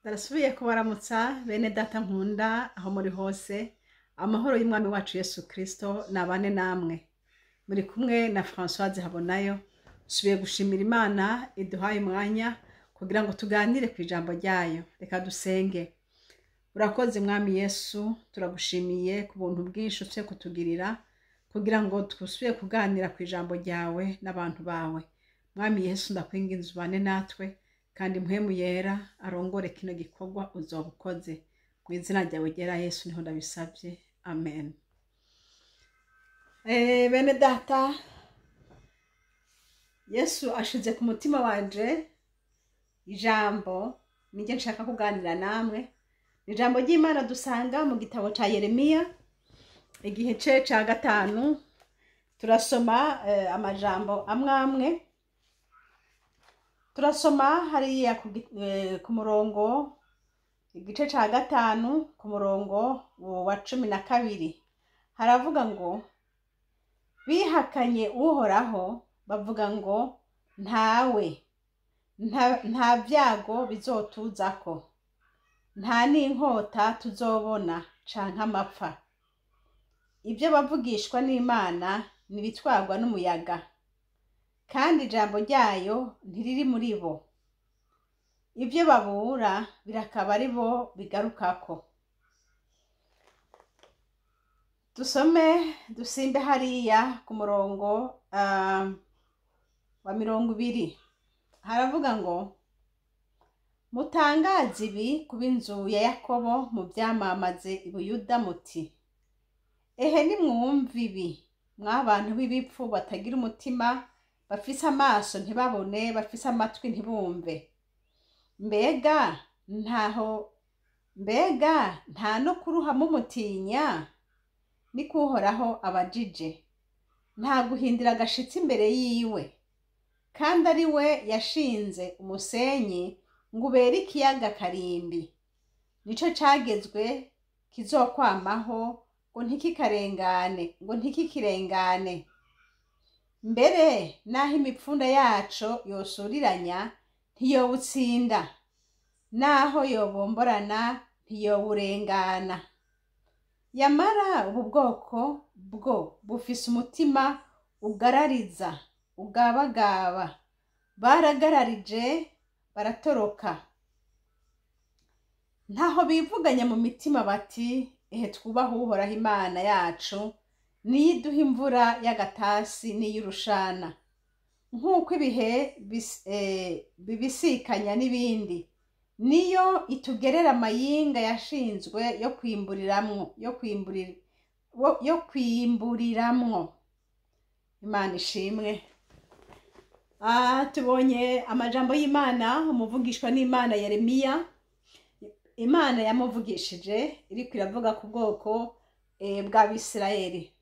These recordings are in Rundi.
Darasubiye kubaramutsa bene data nkunda aho muri hose, amahoro y'umwami wacu Yesu Kristo nabane namwe. Muri kumwe na Françoise Habonayo, subiye gushimira Imana iduhaye umwanya kugira ngo tuganire ku ijambo ryayo. Reka dusenge. Urakoze mwami Yesu, turagushimiye ku buntu bwinshi ufite kutugirira kugira ngo tusubiye kuganira ku ijambo ryawe n'abantu bawe. Mwami Yesu, ndakwinginze ubane natwe kandi mpwemu yera arongore kino gikorwa uzoba ukoze. Mu izina ryawe ryera Yesu niho ndabisabye, amen. Bene data, Yesu ashize ku mutima wanje ijambo nijye nshaka kuganira namwe. Ijambo ry'Imana dusanga mu gitabo ca Yeremiya igice ca 5. Turasoma amajambo amwe. Turasoma hariya ku murongo igice ca 5 ku murongo wa 12. Haravuga ngo bihakanye uhoraho bavuga ngo nta byago bizotuzako, nta n'inkota tuzobona canke amapfa. Ibyo bavugishwa n'Imana nibitwarwa n'umuyaga, kandi ijambo ryayo ntiriri muri bo. Ibyo babura birakaba ari bo bigarukako. Dusimbe hariya ku murongo wa 20. Haravuga ngo mutangaze ibi kuba inzu ya Yakobo mu byamamaze i Buyuda muti, ehe nimwumve ibi mw'abantu b'ibipfu batagira umutima, bafise amaso ntibabone, bafise amatwi ntibumve. Mbega nta no kuruha mumutinya, ni kuhoraho abajije. Nta guhindira agashitsi imbere yiwe, kandi ari we yashinze umusenyi ngo ubere ikiyaga karimbi. Nico cagezwe kizokwamaho ngo ntikikirengane. Mbere naho imipfunda yaco yosuriranya ntiyowutsinda, naho yobomborana ntiyowurengana. Yamara ubu bwoko bwo bufise umutima ugarariza, ugabagaba. Baragararije baratoroka, ntaho bivuganya mu mitima bati, ehe twubaha uhoraho Imana yacu, niyo iduha imvura y'agatasi n'iy'urushana, nk'uko ibihe bibisikanya n'ibindi, niyo itugerera amayinga yashinzwe yo kwimburiramwo. Imana ishimwe. Tubonye amajambo y'Imana, umuvugishwa n'Imana Yeremiya. Imana yamuvugishije iriko iravuga ku bwoko bw'Abisirayeli.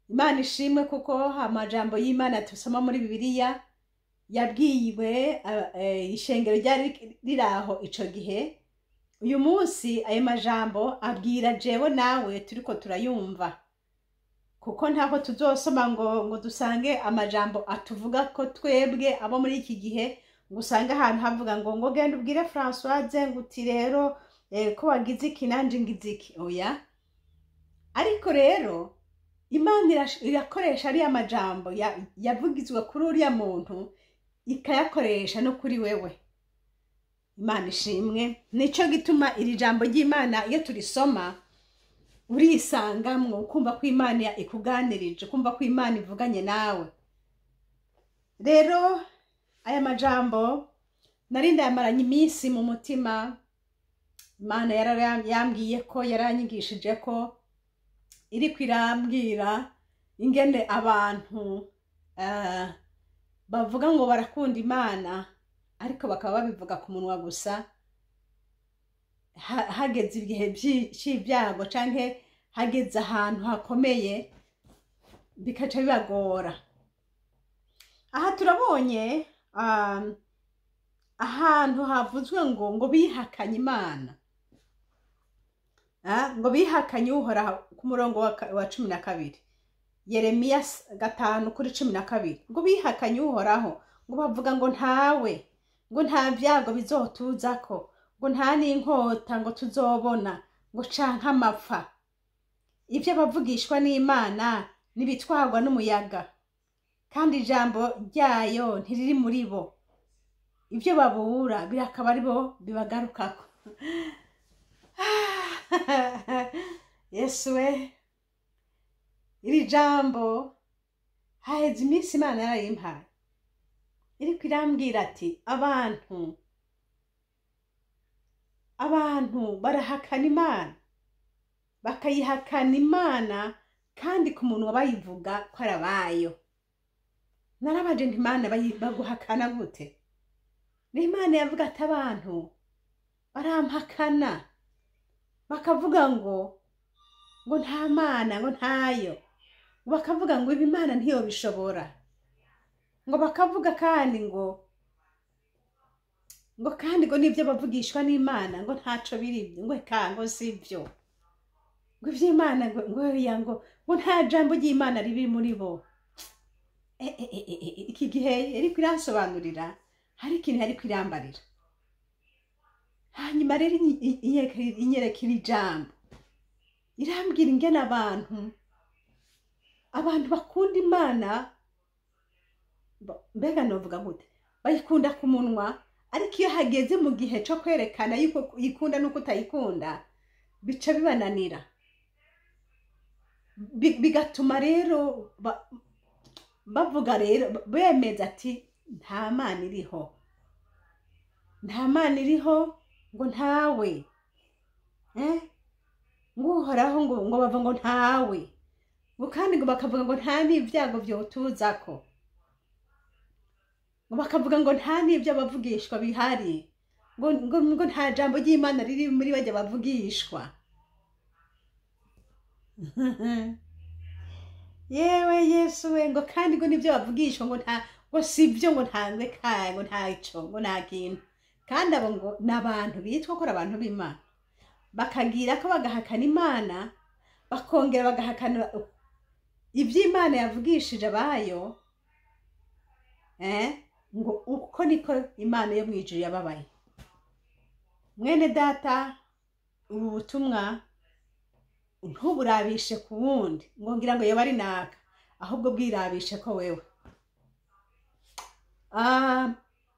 Imana ishimwe kuko amajambo y'Imana tusoma muri Bibiliya yabwiwe ishengero ryari riraho ico gihe. Uyu munsi ayo majambo abwira jewe nawe turiko turayumva, kuko ntaho tuzosoma ngo dusange amajambo atuvuga ko twebwe abo muri iki gihe, ngo usange ahantu havuga ngo genda ubwire Françoise ngo uti rero ko wagize iki nanje ngize iki. Oya, ariko rero Imana irakoresha ariya majambo yavugizwe kuri uriya muntu, ikayakoresha no kuri wewe. Imana ishimwe. Nico gituma iri jambo ry'Imana iyo turisoma urisangamwo, ukumva ko Imana ikuganirije, ukumva ko Imana ivuganye nawe. Rero aya majambo narinda yamaranye iminsi mu mutima. Imana yambwiye ko, yaranyigishije ko iriko irambwira ingene abantu bavuga ngo barakunda Imana, ariko bakaba babivuga ku munwa gusa. Hageze ibihe c'ibyago canke hageze ahantu hakomeye bikaca bibagora. Aha turabonye ahantu havuzwe ngo bihakanye Imana, ngo bihakanye uhoraho ku murongo wa 12. Yeremiya 5:12, ngo bihakanye uhoraho, ngo bavuga ngo ntawe, ngo nta byago bizotuzako, ngo nta n'inkota ngo tuzobona ngo canke amapfa. Ibyo abavugishwa n'Imana nibitwarwa n'umuyaga, kandi ijambo ryayo ntiriri muri bo. Ibyo babura birakaba ari bo bibagarukako. Yesu we, iri jambo haheze iminsi Imana yarayimpaye, iriko irambwira ati abantu barahakana Imana, bakayihakana Imana kandi ku munwa bayivuga ko arabayo. Narabaje nti Imana baguhakana gute? N'Imana yavuga ati abantu barampakana, bakavuga ngo nta Mana, ngo ntayo, bakavuga ngo ibi Imana ntiyo bishobora, ngo bakavuga kandi ngo kandi ngo nibyo bavugishwa n'Imana ngo ntaco biri, ngo kango sivyo, ngo ivy'Imana ngo nta jambo ry'Imana ribi muri bo. Iki gihe ariko iransobanurira, hari ikintu ariko irambarira. Hanyuma rero inyerekera ijambo, irambwira ingene abantu bakunda Imana, mbega novuga gute, bayikunda ku munwa, ariko iyo hageze mu gihe cyo kwerekana yuko uyikunda nuko utayikunda, bica bibananira, bigatuma rero bavuga rero bemeza ati nta Mana iriho, nta Mana iriho, ngo ntawe, ngo uhoraho ngo bava ngo ntawe, ngo kandi ngo bakavuga ngo nta n'ibyago vyotuzako, ngo bakavuga ngo nta n'ibyo abavugishwa bihari, ngo nta jambo ry'Imana riri muri bajya bavugishwa. Yewe Yesu we, ngo kandi ngo nibyo bavugishwa ngo sivyo, ngo ntangwe kaye, ngo ntaco, ngo nta kintu. Kandi abo ngo n'abantu bitwa ko abantu b'Imana, bakagira ko bagahakana Imana, bakongera bagahakana ivy'Imana yavugishije abayo, ngo uko niko Imana yo mwijuru yababaye. Mwene data, ubu butumwa ntuburabishe ku wundi ngo ngira ngo yoba ari naka, ahubwo bwirabishe ko wewe.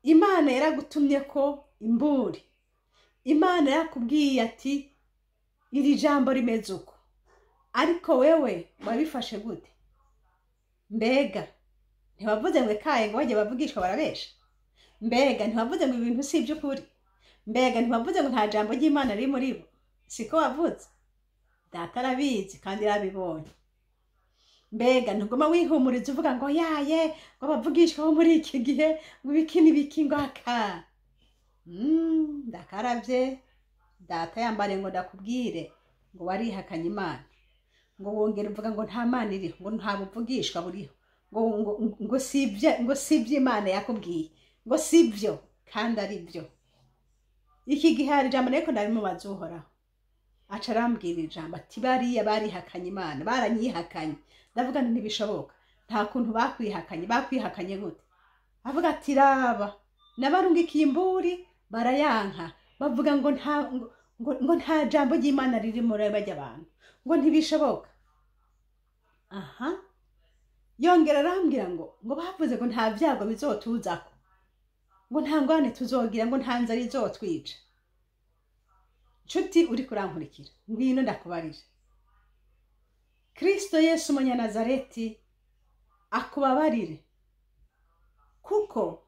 Imana yaragutumye ko imburi, Imana yakubwiye ati iri jambo rimeze uko, ariko wewe wabifashe gute? Mbega ntiwavuze ngo kaye ngo bajye bavugishwa barabesha? Mbega ntiwavuze ngo ibintu si iby'ukuri? Mbega ntiwavuze ngo nta jambo ry'Imana riri muri bo? Siko wavuze? Data arabizi kandi yarabibonye. Mbega ntugoma wihumuriza uvuga ngo yaye ngo bavugishwa bo muri iki gihe ngo ibiki n'ibiki ngo aka. Ndakaravye, data yambare ngo ndakubwire ngo warihakanye Imana, ngo wongere uvuga ngo nta Mana iriho, ngo nta buvugishwa buriho, ngo sivyo Imana yakubwiye, ngo sivyo kandi ari byo. Iki gihe hari ijambo ariko ndabimubaza Uhoraho, aca arambwira ijambo ati bariya barihakanye Imana, baranyihakanye. Ndavuga nti ntibishoboka, nta kuntu bakwihakanye gute? Avuga ati raba nabarungikiye imburi barayanka, bavuga ngo nta jambo ry'Imana riri muri bajya abantu, ngo ntibishoboka. Yongera arambwira ngo bavuze ngo nta byago bizotuzako, ngo nta ngwane tuzogira, ngo nta nzara izotwica. Nshuti uri kurankurikira, ngwino ndakubarije, Kristo Yesu Umunyanazareti akubabarire, kuko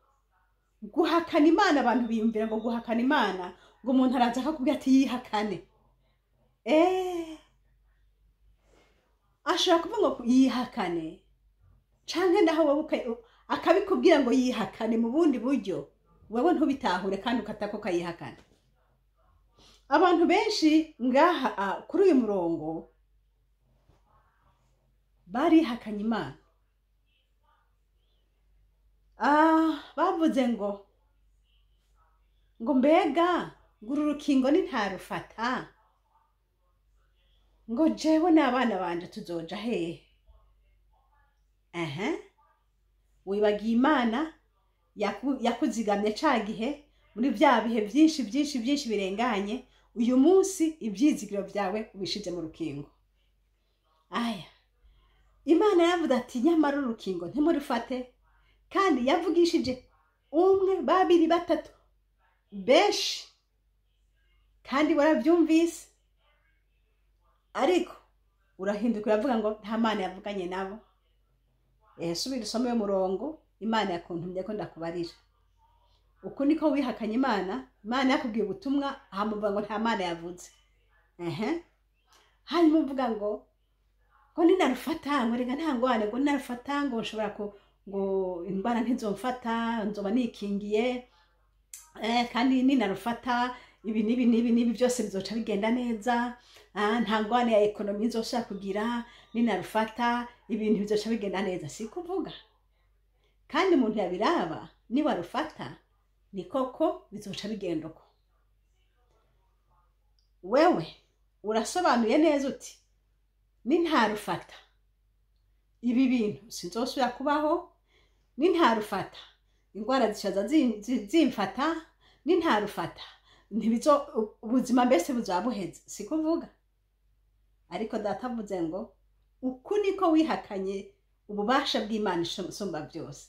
guhakana Imana, abantu biyumvira ngo guhakana Imana ngo umuntu araza akakubwira ati yihakane. Ashobora kuvuga ngo yihakane, canke ndaho wowe akabikubwira ngo yihakane mu bundi buryo, wewe ntubitahure kandi ukatako kayihakana. Abantu benshi ngaha kuri uyu murongo barihakanye Imana. Bavuze ngo mbega nguru rukingo ni ntarufata, ngo jewe n'abana banje tuzoja hehe? Wibagiye Imana yakuzigamye ca gihe muri vya bihe byinshi byinshi byinshi birenganye, uyu munsi ibyizigiro byawe ubishize mu rukingo. Aya, Imana yavuze ati nyamara urukingo ntimurufate, kandi yavugishije umwe, babiri, batatu, benshi, kandi warabyumvise, ariko urahinduka uravuga ngo nta Mana yavuganye nabo. Subira usome umurongo Imana yakuntumye ko ndakubarira. Uko niko wihakanye Imana. Imana yakubwiye ubutumwa, hamuvuga ngo nta Mana yavuze. Hanyuma uvuga ngo ninarufata ngo rega nta ngwane, ngo ninarufata ngo nshobora ngo indwara ntizomfata, nzoba nikingiye, kandi ninarufata ibi nibi byose bizoca bigenda neza, nta ngwane ya ekonomi nzoshaka kugira, ninarufata ibintu bizoca bigenda neza. Si kuvuga kandi umuntu yabiraba, niba rufata ni koko bizoca bigenda uko. Wewe urasobanuye neza uti nintarufata ibi bintu sinzosubira kubaho, nintarufata indwara zishaza zimfata, nintarufata ubuzima mbese buzabuheze. Si kuvuga ariko data avuze ngo uku niko wihakanye ububasha bw'Imana isumba byose.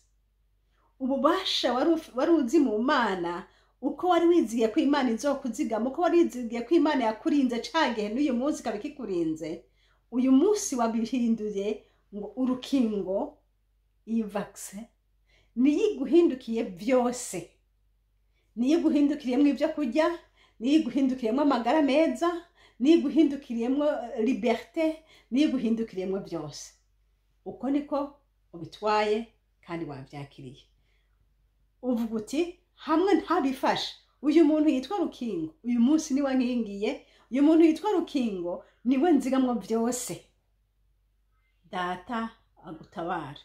Ububasha wari uzi mu Mana, uko wari wizigiye ko Imana izokuzigama, uko wari wizigiye ko Imana yakurinze cagihe n'uyu munsi ikaba ikikurinze, uyu munsi wabihinduye ngo urukingo, iyi vaccine niyo iguhindukiye byose, niyo iguhindukiriyemo ibyo kurya, niyo iguhindukiriyemo amagara meza, niyo iguhindukiriyemo liberté, niyo iguhindukiriyemo byose. Uko niko ubitwaye kandi wabyakiriye. Uvuga uti hamwe ntabifasha, uyu muntu yitwa Rukingo uyu munsi niwe nkingiye, uyu muntu yitwa Rukingo niwe nzigamwo byose. Data agutabara.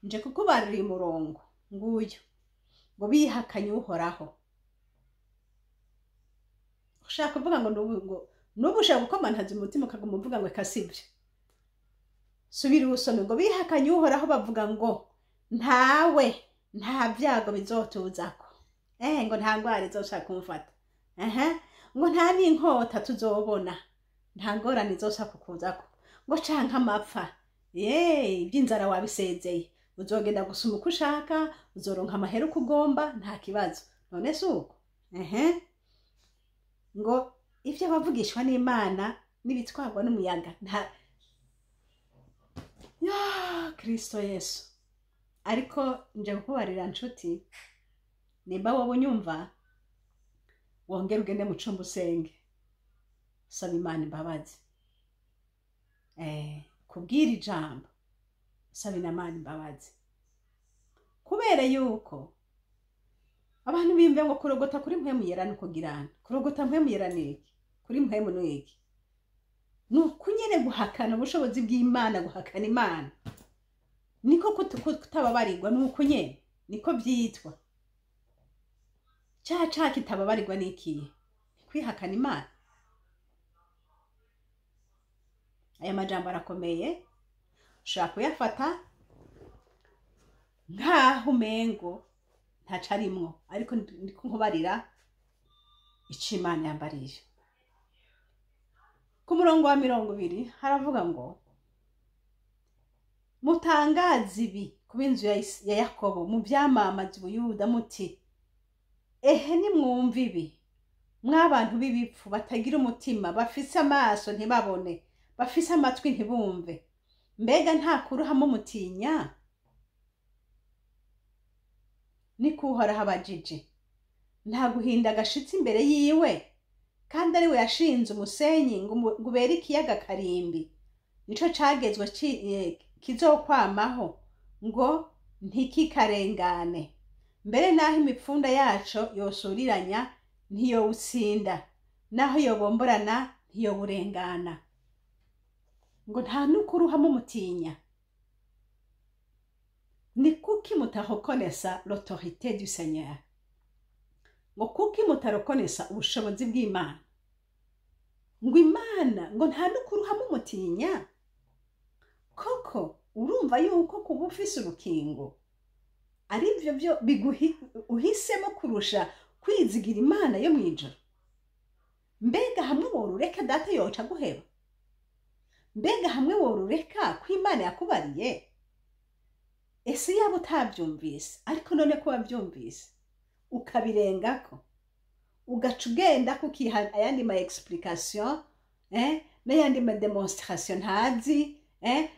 Nje kukubarira umurongo nguyu ngo bihakanye Uhoraho. Ushaka kuvuga ngo nubu ushaka gukomantaza umutima ukaguma uvuga ngo kasibye. Subira usome ngo bihakanye Uhoraho, bavuga ngo ntawe, nta byago bizotuzako, ngo nta ngwara izoshaka kumfata, ngo nta n'inkota tuzobona, nta ngorane izoshaka kukuzako, ngo canka amapfa, iby'inzara wabisezeye, uzogenda gusuma uko ushaka, uzoronka amahera uko ugomba, nta kibazo. None si uko? Ngo ibyo bavugishwa n'Imana n'ibitwarwa n'umuyaga Kristo Yesu. Ariko nje kukubarira nshuti, nimba wowe unyumva, wongera ugende mu cumba usenge, usaba Imana imbabazi, kubwira ijambo, usaba Imana imbabazi, kubera yuko abantu bimve ngo kurogota kuri mpwemu yera ni ukugirana. Kurogota mpwemu yera ni iki? Kuri mpwemu ni iki? Ni ukunyene guhakana ubushobozi bw'Imana, guhakana Imana. Niko kutababarirwa, ni uko nyene niko byitwa. Caca kitababarirwa ni ikihe? Kwihakana Imana. Aya majambo arakomeye, ushaka kuyafata nkaho umengo ntaca arimwo, ariko ndiko nkubarira ico Imana yambariye. Ku murongo wa 20 haravuga ngo mutangaze ibi kuba inzu ya Yakobo, mu byamamaza Ubuyuda muti ehe nimwumva ibi, mw'abantu b'ibipfu batagira umutima, bafise amaso ntibabone, bafise amatwi ntibumve, mbega nta kuruhamo mutinya? Niko Uhoraho abajije, nta guhinda gashitse imbere yiwe, kandi ari we yashinze umusenyi ngo ubere ikiyaga karimbi, nico cagezwe kizokwamaho ngo ntikikarengane, mbere naho imipfunda yaco yosuriranya ntiyowutsinda, naho yobomborana ntiyoburengana, ngo nta nukuruhamo mutinya. Ni kuki mutareconnaître l'autorité du Seigneur? Ngo kuki mutareconnaître ubushobozi bw'Imana? Ngo Imana ngo nta nukuruhamo mutinya. Koko urumva yuko kuba ufise urukingo ari byo uhisemo kurusha kwizigira imana yo mw'ijoro. Mbega hamwe worureka data yoca guheba? Mbega hamwe worureka ko imana yakubariye? Ese yaba utabyumvise, ariko none ko wabyumvise ukabirengako, ugaca ugenda kukiha ayandi ma explication n'ayandi ma demonstration ntazi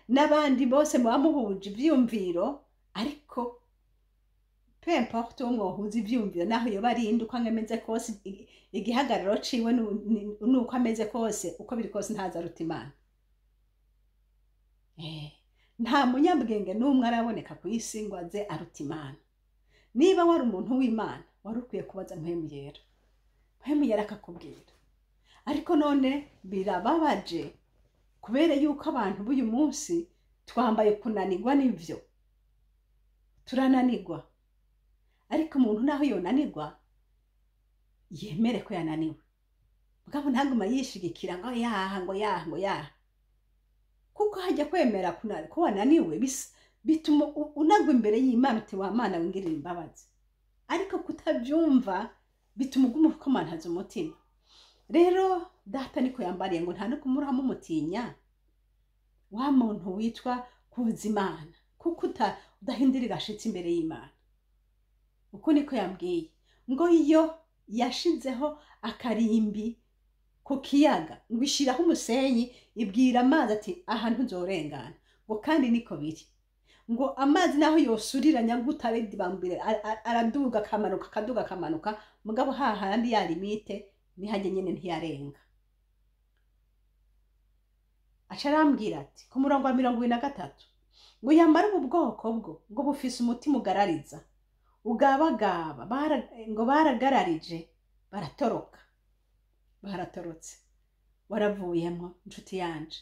n'abandi bose muba muhuje ivyumviro, ariko peu importe uwo mwohuza ivyumviro naho yoba arinde uko ameze kose, igihagararo ciwe nuko ameze kose, uko biri kose ntaza aruta imana. Nta munyabwenge n'umwe araboneka ku isi ngo aze aruta imana. Niba wari umuntu w'imana wari ukwiye kubaza mpwemu yera, mpwemu yera akakubwira. Ariko none birababaje kubera yuko abantu b'uyu munsi twambaye kunanirwa n'ivyo, turananirwa. Ariko umuntu naho yonanirwa yemere ko yananiwe, mugabo ntaguma yishigikira ngo yaha, kuko hajya kwemera ko wananiwe bituma unagwa imbere y'Imana uti wa Mana wingirira imbabazi. Ariko kutabyumva bituma uguma ukomantaza umutima. Rero data niko yambariye ngo nta no kumuramo umutinya wa muntu witwa kuza Imana, kuko udahindirira ashitse imbere y'Imana. Uko niko yambwiye ngo iyo yashizeho akarimbi ku kiyaga ngo ishiraho umusenyi, ibwira amazi ati aha ntuzorengana, ngo kandi niko biri, ngo amazi naho yosuriranya gutaredi bambire araduga kamanuka, mugabo hahandi ya limite nihaje nyene ntiyarenga. Acarambwira ati ku murongo wa 23 ngo yamara ubu bwoko bwo bufise umutima ugarariza ugabagaba, ngo baragararije baratorotse. Waravuyemwo inshuti yanje,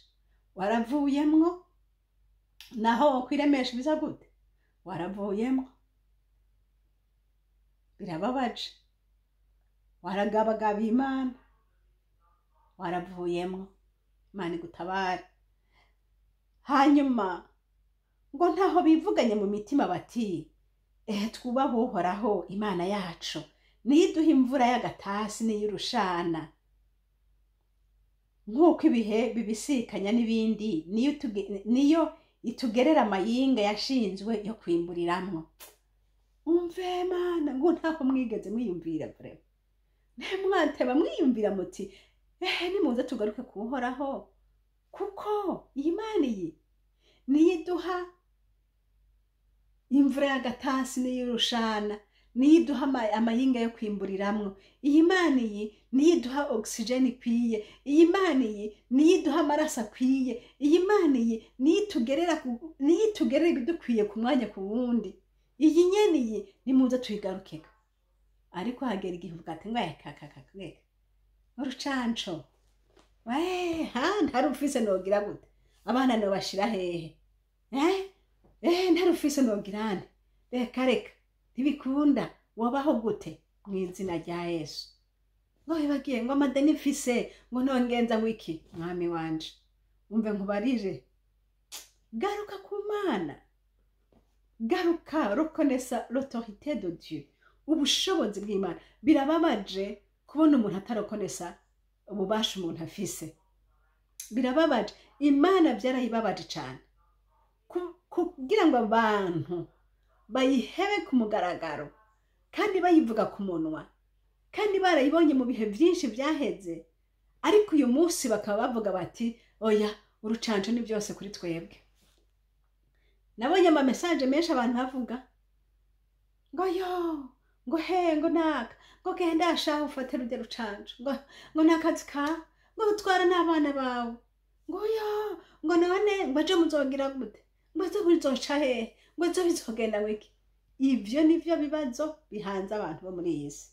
waravuyemwo. Naho kwiremesha biza gute? Waravuyemwo. Birababaje. Waragabagaba Imana, waravuyemwo. Imana igutabare. Hanyuma ngo ntaho bivuganye mu mitima bati twubahe Uhoraho Imana yacu, niyo iduha imvura y'agatasi n'iy'urushana, nk'uko ibihe bibisikanya n'ibindi, niyo itugerera amayinga yashinzwe yo kwimburiramwo. Umve Mana, ngo ntaho mwigeze mwiyumvira vrema, mwateba mwiyumvira muti nimuze tugaruke kuhoraho, kuko iyi Mana iyi niyo iduha imvura y'agatasi n'iy'urushana, niyo iduha amayinga yo kwimburiramo. Iyi Mana iyi niyo iduha oxygen ikwiye. Iyi Mana iyi niyo iduha amaraso akwiye. Iyi Mana iyi niyo itugerera ibidukwiye ku mwanya ku wundi. Iyi nyene iyi nimuze tuyigarukeka. Ariko hagera igihe uvuga ati ngaya urucanco ntarufise nogira gute, abana no bashira hehe? Ntarufise nogirane, reka ntibikunda. Wabaho gute mu izina rya Yesu? Ngo bibagiye ngo amadeni mfise ngo nongenza wiki. Mwami wanje, umve nkubarire, garuka ku Mana, garuka, reconnaissa l'autorité de Dieu, ubushobozi bw'Imana. Birababaje kubona umuntu atarokonesa ububasha umuntu afise. Birababaje, Imana byarayibabaje cyane kugira ngo abantu bayihebe ku mugaragaro kandi bayivuga ku munwa, kandi barayibonye mu bihe byinshi byaheze. Ariko uyu munsi bakaba bavuga bati oya, urucanco ni byose kuri twebwe. Nabonye ama message menshi abantu bavuga ngo ngo ngo naka, ngo genda ashaho ufate rujya rucanco, ngo nakazi ka, ngo utwara n'abana bawe, ngo none ngo aje muzogira gute, ngo zo bizoca hehe, ngo zo bizogenda wiki. Ivyo nivyo bibazo bihanze abantu bo muri iyi si.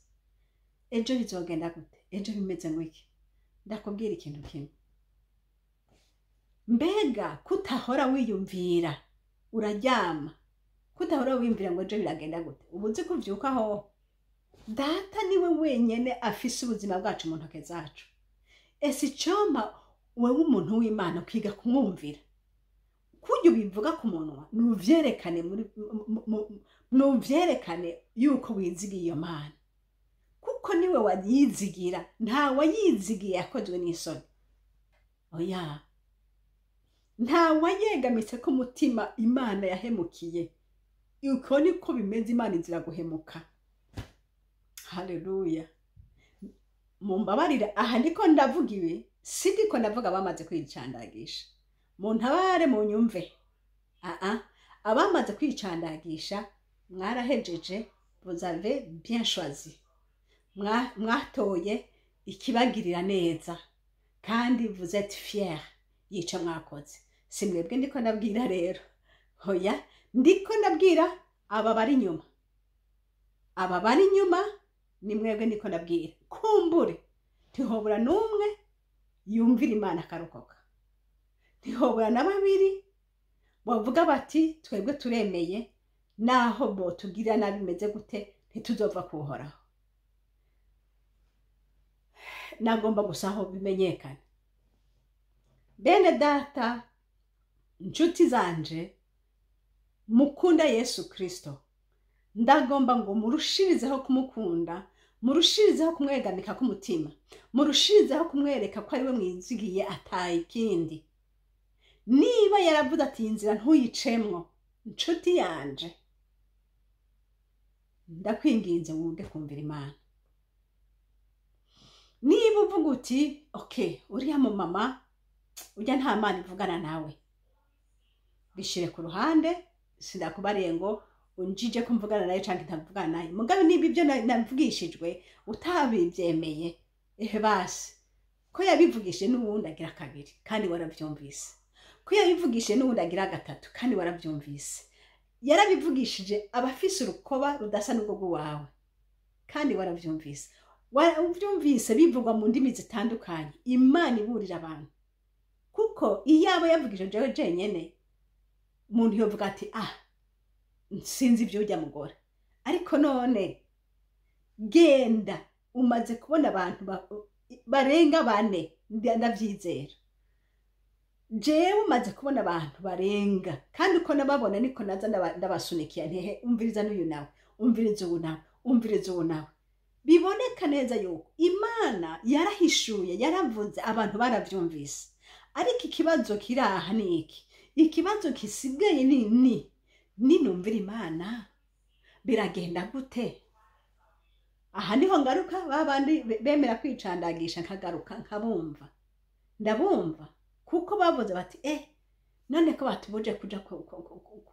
Ejo bizogenda gute? Ejo bimeze wiki. Ndakubwira ikintu kimwe, mbega kutahora wiyumvira uraryama, kutahora wiyumvira ngo ejo biragenda gute? Ubuzi kuvyukaho data niwe wenyene afise ubuzima bwacu mu ntoke zacu. Ese icoma wewe umuntu w'Imana kwiga kumwumvira, kujya ubivuga ku munwa nuvyerekane yuko wizigiye iyo Mana, kuko niwe wayizigira, nta wayizigiye yakozwe n'isoni. Oya, nta wayegamitse ko umutima Imana yahemukiye. Uko niko bimeze, Imana izira guhemuka. Haleluya. Mumbabarira, aha ndiko ndavuga ibi, sidiko ndavuga bamaze kwicandagisha. Muntabare mu nyumve. Abamaze kwicandagisha mwarahejeje, vous avez bien choisi. Mwatoye ikibagirira neza kandi vous êtes fiers yica mwakoze. Simwebwe ndiko ndabwira rero. Hoya, ndiko ndabwira aba bari inyuma. Aba bari inyuma ni mwebwe ndiko ndabwira. Kumbure ntihobora n'umwe yumvira Imana akarokoka. Ntihobora na babiri bavuga bati twebwe turemeye, naho bo tugira nabi bimeze gute ntituzova kuhoraho. Nagomba gusaho bimenyekana. Bene data, nshuti zanje, mukunda Yesu Kristo, ndagomba ngo murushirizeho kumukunda, murushirizeho kumwegamika k'umutima, murushirizeho kumwereka ko ari we mwizigiye ataye ikindi. Niba yaravuze ati inzira ntuyicemwo, nshuti yanje, ndakwinginze wuge kumvira Imana. Niba uvuga uti okay, uriya mu mama ujya nta Mana ivugana nawe, bishire ku ruhande, sindakubariye ngo unjije kumvugana nawe canke ntavugana nawe. Mugabe niba ibyo navugishijwe utabivyemeye, basi ko yabivugishije n'uwundi agira kabiri kandi waravyumvise, ko yabivugishije n'uwundi agira gatatu kandi waravyumvise. Yarabivugishije abafise urukoba rudasa n'ubwo wawe kandi waravyumvise. Uvyumvise bivugwa mu ndimi zitandukanye. Imana iburira abantu, kuko iyabo yavugije jewe jenyene, umuntu yovuga ati sinzi ibyo ujya mugora. Ariko none genda umaze kubona abantu barenga 4, ndavyizera. Jewe umaze kubona abantu barenga, kandi uko nababona niko naza ndabasunikiye ntehe, umviriza n'uyu nawe, umviriza uyu nawe, umviriza uyu nawe. Biboneka neza yuko Imana yarahishuye, yaravuze, abantu baravyumvise. Ariko ikibazo kiraha ni iki? Ikibazo kisigaye ni numvira Imana biragenda gute? Aha niho ngaruka babandi bemera kwicandagisha, nkagaruka nkabumva, ndabumva, kuko bavuze bati none ko batubuje kuja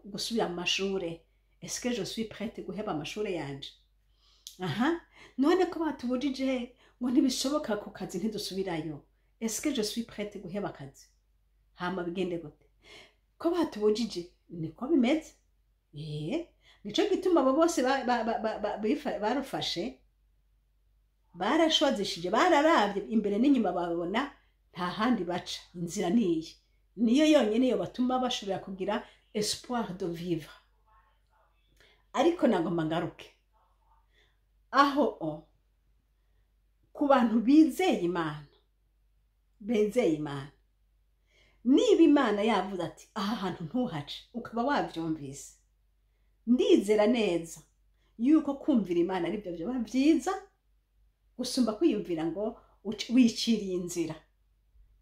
gusubira mu mashure, est-ce que je suis prête guheba amashure yanje? None ko batubujije ngo ntibishoboka ku kazi ntidusubirayo, est-ce que je suis prête guheba akazi? Hama bigende gute? Ko batubujije niko bimeze. Nico gituma abo bose barufashe, barashwazishije, bararavye imbere n'inyuma, babona nta handi baca, inzira niyi. Niyo yonyene yo batuma bashobora kugira espoir de vivre. Ariko nagomba ngaruke aho ku bantu bizeye Imana, bezeye Imana. Niba Imana yavuze ati aha hantu ntuhace, ukaba wavyumvise, ndizera neza yuko kumvira Imana ari byo byo bavyiza gusumba kwiyumvira ngo wiciriye inzira.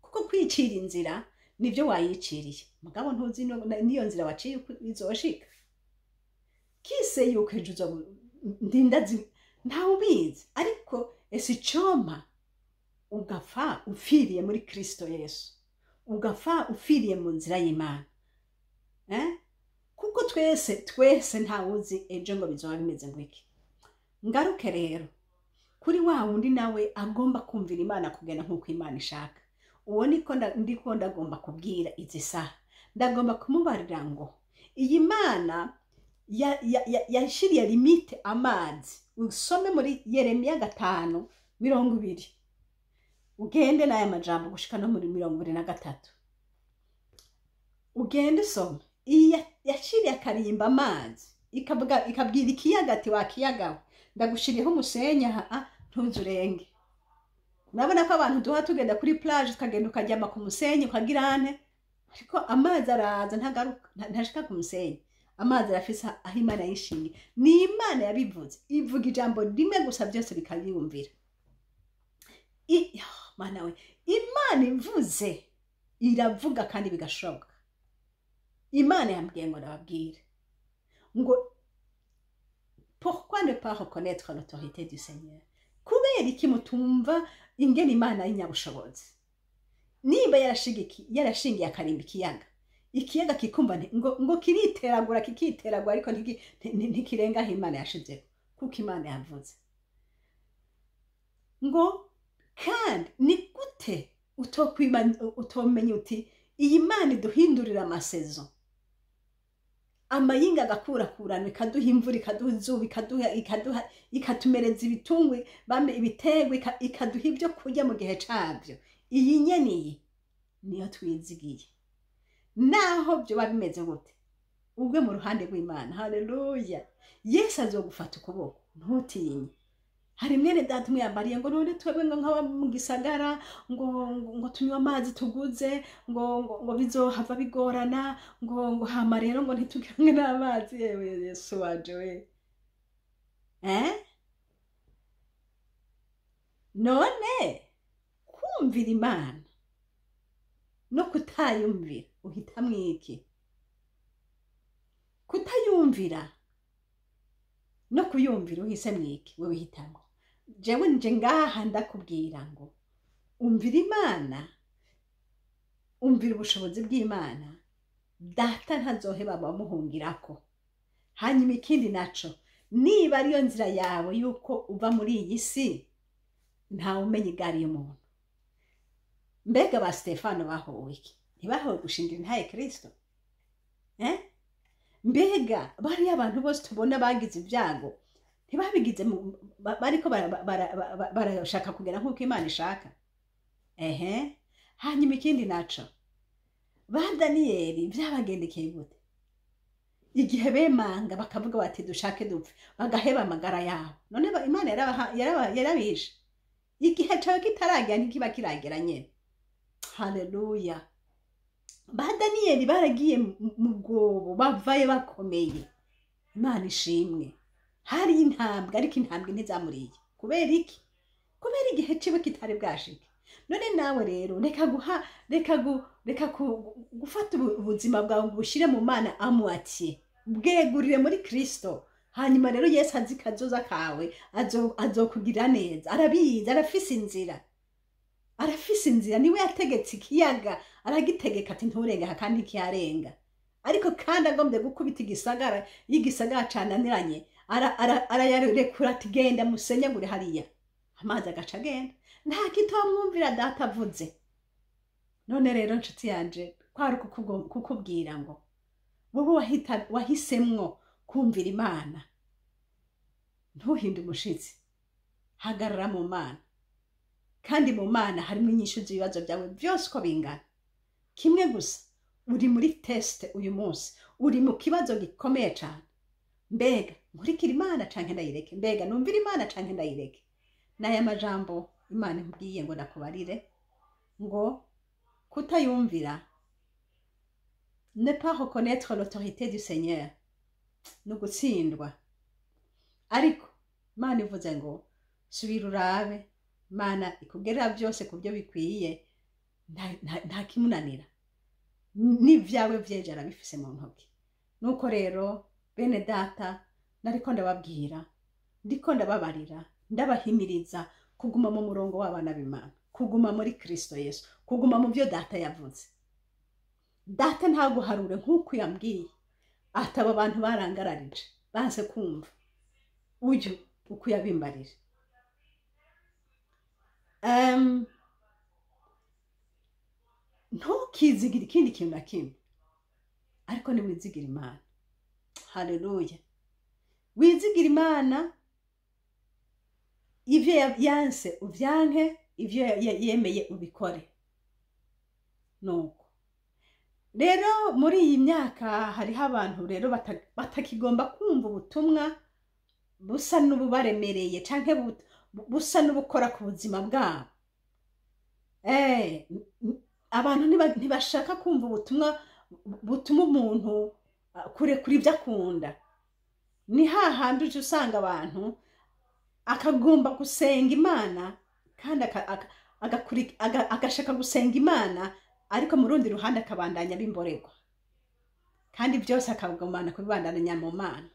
Kuko kwicira inzira nivyo wayiciriye, mugabo ntuzi niyo nzira waciye izoshika. Kise yuko ejo ndindazi ntawe ubizi, ariko ese icoma ugapfa ufiriye muri Kristo Yesu, ugapfa ufiriye mu nzira y'Imana. Kuko twese ntawuzi ejo ngo bizoba bimeze ngwiki. Ngaruke rero kuri wa wundi nawe agomba kumvira Imana kugena nkuko Imana ishaka. Uwo ndiko ndagomba kubwira izi saha, ndagomba kumubarira ngo iyi Mana yashiriye limite amazi. Usome muri Yeremiya 5:20, ugende n'aya majambo gushika no muri 23. Ugende some. Yashiriye akarimba amazi, ikabwira ikiyaga ati wakiyagawe, ndagushiriyeho umusenya ntuzurenge. Nabona ko abantu duha tugenda kuri plage, tukagenda ukajyama ku musenyi ukagirane, ariko amazi araza ntagaruka, ntashika ku musenyi. amazi arafise aho imana yishingiye. Ni imana yabivuze, ivuga ijambo rimwe gusa byose bikayumvira. Mana we, imana ivuze iravuga kandi bigashoboka. Imana yambwiye ngo ndababwire ngo pourquoi ne pas reconnaître l'autorité du Seigneur? Kubera iki mutumva ingene imana y'inyabushobozi? Niba yarashingiye akarimba ikiyaga kikumva ngo kiriteragura kikiteragura ariko ntikirenga aho imana yashizeho, kuko imana yavuze. Ngo kandi ni gute utomenya uti iyi mana iduhindurira amasezo, amayinga agakurakurana, ikaduha imvura, ikaduha izuba, ikatumereza ibitungwe ibiterwa, ikaduha ibyo kurya mu gihe cyabyo. Iyi nyene niyo twizigiye. Naho byo bimeze gute, ubwe mu ruhande rw'Imana. Haleluya. Yesu azogufata ukuboko, ntutinye. Hari mwene data umwe yambariye ngo none twebwe ngo nkaba mu gisagara ngo tunywa amazi tuguze ngo bizohava bigorana ngo hama rero ngo ntitugange n'amazi. Yewe Yesu waje we, none kumvira imana no kutayumvira uhitamwo iki? Kutayumvira no kuyumvira uhisemwo iki? Wewe hitamwo. Jewe nje ngaha ndakubwira ngo umvira imana, umvira ubushobozi bw'Imana, data ntazoheba bamuhungirako. Hanyuma ikindi naco, niba ariyo nzira yawe yuko uva muri iyi si, ntawe umenya igari y'umuntu. Mbega ba Stefano bahowe iki? Ntibahowe gushingira intahe Kristo? Mbega bariya abantu bose tubona bagize ibyago ntibabigize bariko barashaka kugera nk'uko Imana ishaka? Hanyuma ikindi naco, ba Daniyeli byabagendekeye gute? Igihe bemanga bakavuga bati dushake dupfe, bagaheba amagara yabo. None Imana yarabishe. Igihe cyawe kitaragera ntikiba kiragera nyene. Haleluya. Ba Daniyeli baragiye mu bwobo, bavaye bakomeye. Imana ishimwe. Hari intambwe, ariko intambwe ntizamuriye. Kubera iki? Kubera igihe ciwe kitari bwashike. None nawe rero reka gufata ubuzima bwawe ngo bushire mu Mana amuatiye, bwegurire muri Kristo. Hanyuma rero Yesu azi kazoza kawe, azokugira neza. Arabizi, arafise inzira. Niwe yategetse ikiyaga, aragitegeka ati nturenga kandi ntikiyarenga. Ariko kandi agombye gukubita igisagara cananiranye, arayarekura ati genda musenyagure hariya. Amazi agaca agenda. Nta kitomwumvira data avuze. None rero nshuti yanje, kwari kukubwira ngo wowe wahisemwo kumvira Imana, ntuhinde umushitsi. Hagarara mu Mana, kandi mu Mana harimo inyishu z'ibibazo byawe byose uko bingana. Kimwe gusa, uri muri test uyu munsi, uri mu kibazo gikomeye cyane. Mbega nkurikira Imana canke ndayireke? Mbega numvira Imana canke ndayireke? N'aya majambo Imana imbwiye ngo ndakubarire ngo kutayumvira, ne pas reconnaître l'autorité du Seigneur, no gutsindwa. Ariko Imana ivuze ngo subira urabe, Imana ikugerera byose kubyo bikwiye, nta kimunanira. N'ivyawe vyeje arabifise mu ntoki. Nuko rero bene data, nariko ndababwira, ndiko ndababarira, ndabahimiriza kuguma mu murongo w'abana b'Imana, kuguma muri Kristo Yesu, kuguma mu byo data yavuze. Data ntaguharure nk'uko yambwiye, ataba abantu barangararije, banse kumva uyu uko yabimbarije. Ntukizigire ikindi kintu na kimwe, ariko niwizigire Imana. Haleluya. Wizigire Imana, ivyo yanse uvyanke, ivyo yemeye ubikore. Nuko rero muri iyi myaka hariho abantu rero batakigomba kumva ubutumwa busa n'ububaremereye canke busa n'ubukora ku buzima bwabo. Abantu ntibashaka kumva ubutumwa butuma umuntu kurekura ibyo akunda. Ni hahandi uje usanga abantu akagomba gusenga Imana kandi agashaka gusenga Imana, ariko mu rundi ruhande akabandanya bimborerwa, kandi byose akagomana kubibandanya mu Mana.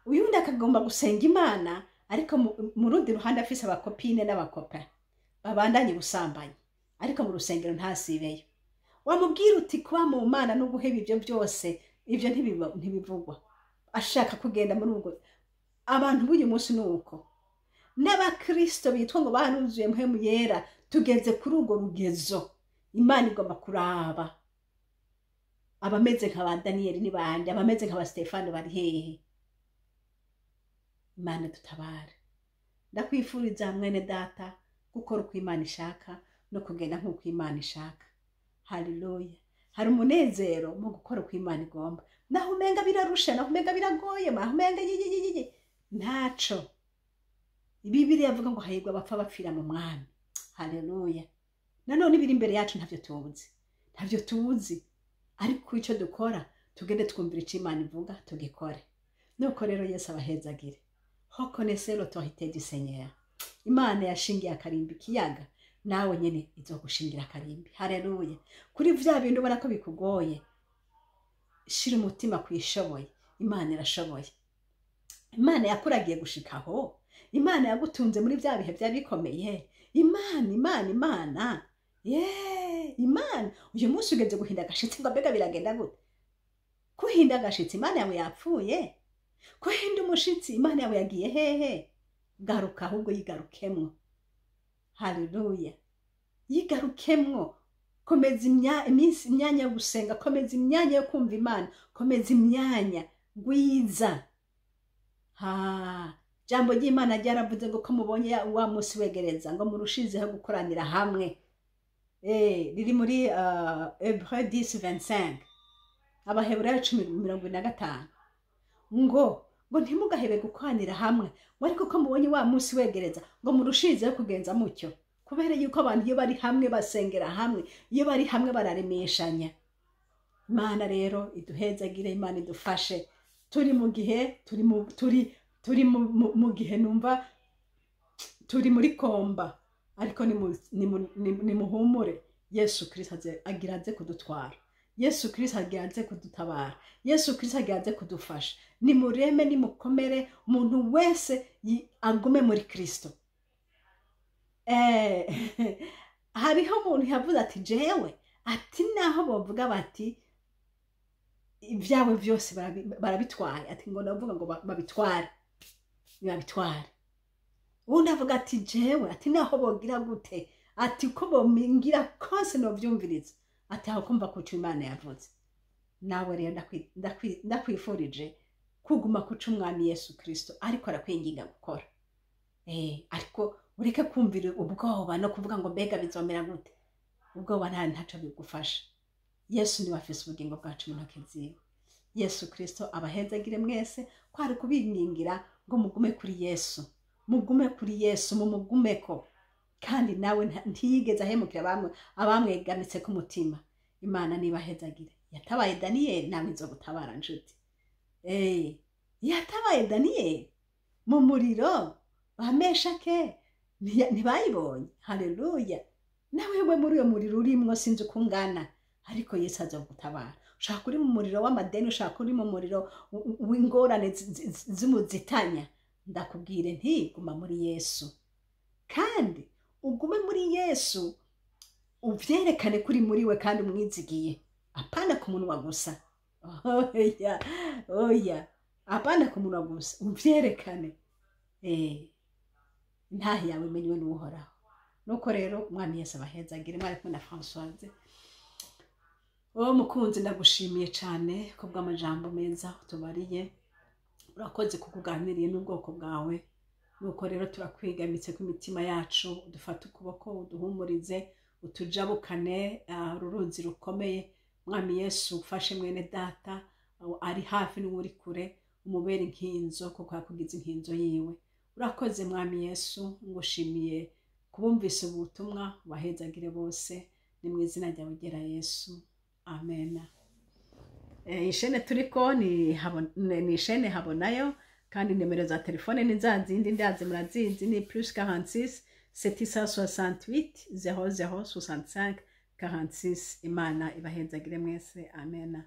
Uyundi akagomba gusenga Imana, ariko mu rundi ruhande afise abakopine n'abakopa babandanye ubusambanyi, ariko mu rusengero ntasibeyo. Wamubwira uti kuba mu Mana no guheba ibyo byose, ibyo ntibivugwa. Ashaka kugenda muri ubwo. Abantu b'uyu munsi nuko n'abakristo bitwa ngo banuzuye mpemu yera, tugeze kuri urwo rugezo. Imana igomba kuraba abameze nka ba Daniyeli n'ibandi, abameze nka ba Stefano bari hehe? Imana dutabare. Ndakwifuriza mwene data gukora uko Imana ishaka no kugenda nk'uko Imana ishaka. Haleluya. Hari umunezero mu gukora uko Imana igomba. Naho umenga birarusha, naho umenga biragoye, naho umenga ntaco. Bibiri yavuga ngo hahirwa abapfa bapfira mu Mwami. Haleluya. Nanone ibiri imbere yacu ntavyo tuzi, ariko icyo dukora tugende twumvira icyo Imana ivuga tugikore. Nuko rero Yesu abahezagire. Reconnaissez l'autorité du Seigneur. Imana yashingiye akarimbi kiyaga, nawe nyene izogushingira akarimbi. Haleluya. Kuri vya bintu ubona ko bikugoye, shira umutima kwishoboye. Imana irashoboye. Imana yakuragiye gushikaho. Imana yagutunze muri vya bihe bya bikomeye. Imana. Imana. Uyu munsi ugeze guhinda agashitsi ngo mbega biragenda gute? Kuhinda agashitsi Imana yawe yapfuye? Kuhinda umushitsi Imana yawe yagiye hehe? Garuka ahubwo yigarukemwo. Haleluya. Yigarukemwo. Komeza imyanya yo gusenga, komeza imyanya yo kumva Imana, komeza imyanya gwiza. Jambo ry'Imana ryaravuze ngo ko mubonye wa munsi wegereza ngo murushizeho gukoranira hamwe. Riri muri Hébreux 10:25. Abaheburayo 10:25. Ngo ntimugahebe gukoranira hamwe, ariko ko mubonye wa munsi wegereza ngo murushizeho kugenza mucyo. Kubera yuko abantu iyo bari hamwe basengera hamwe, iyo bari hamwe bararemeshanya. Imana rero iduhezagire, Imana idufashe. Turi mu gihe turi mu gihe numva turi muri komba, ariko ni muhumure. Yesu Kristo agiraze kudutwara. Yesu Kristo agiraze kudutabara. Yesu Kristo agiraze kudufasha. Ni mureme, ni mukomere, umuntu wese agume muri Kristo. Hariho umuntu yavuze ati jewe, ati naho bavuga bati ibyawe byose barabitwaye, ati ngo ndavuga ngo babitware. Undi avuga ati jewe, ati naho bogira gute, ati ko bomingira kose no byumviriza, ati aho kumva kuco Imana yavuze. Nawe rero ndakwifurije kuguma kuco Umwami Yesu Kristo ariko arakwinginga gukora. Ariko ureke kumvira ubwoba no kuvuga ngo mbega bizomera gute. Ubwoba ntaco bigufasha. Yesu niwe afise ubugingo bwacu mu ntoki ziwe. Yesu Kristo abahezagire mwese, kwari kubingingira ngo mugume kuri Yesu. Mugume kuri Yesu, mumugumeko. Kandi nawe ntiyigeze ahemukira abamwegamitse ku mutima. Imana nibahezagire. Yatabaye Daniyeli, namwe izogutabara nshuti. Yatabaye Daniyeli mu muriro wa Meshake, ntibayibonye. Haleluya. Nawe muri uyo muriro urimwo sinzi uko ungana, ariko Yesu azogutabara. Ushaka uri mu muriro w'amadeni, ushaka uri mu muriro w'ingorane zimuzitanya, ndakubwire nti guma muri Yesu. Kandi ugume muri Yesu, uvyerekane kuri muri we kandi umwizigiye. Apana ku munwa gusa. Oya. Apana ku munwa gusa, uvyerekane. Ntahe yawe imenywe n'Uhoraho. Nuko rero Umwami Yesu abahezagire. Mwari kumwe na Françoise. Mukunzi, ndagushimiye cyane ku bw'amajambo meza utubariye. Urakoze kukuganiriye n'ubwoko bwawe. Nuko rero turakwigamitse ku mitima yacu, dufate ukuboko, uduhumurize, utujabukane uruzi rukomeye. Mwami Yesu ufashe mwene data ari hafi n'uri kure, umubere inkinzo kuko yakugize inkinzo yiwe. Urakoze Mwami Yesu, ngushimiye kubumvise ubutumwa. Bahezagire bose, ni mu izina ryawe Yesu. Amen. ishene turiko ni ishene Habonayo, kandi nimero za telefone ni za zindi ndazi murazizi, ni +46 768 0065 46. Imana ibahezagire mwese, amena.